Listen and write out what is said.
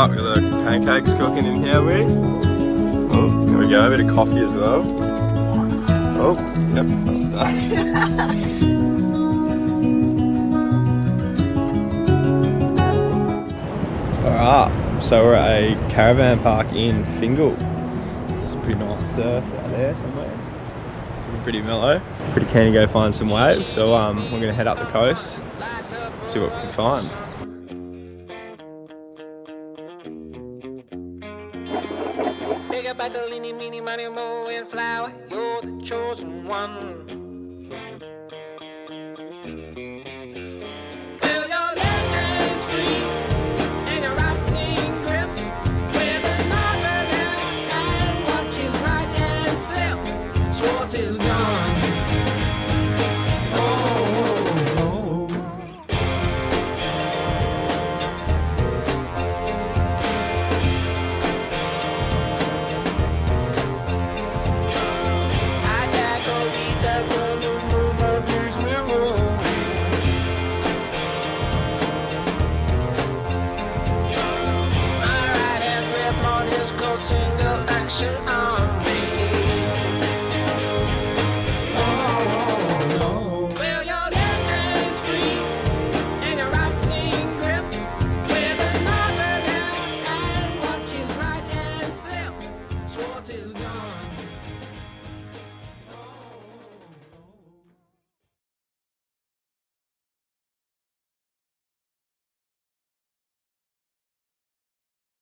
park with the pancakes cooking in here, Oh, there we go, a bit of coffee as well. Oh, yep, that's done. Alright, so we're at a caravan park in Fingal. It's a pretty nice surf out there somewhere. It's looking pretty mellow. Pretty keen to go find some waves, so we're going to head up the coast, see what we can find. Flower, you're the chosen one. Feel your left hand free and your right hand grip with another left and watch his right hand slip. Swords is gone. Single action.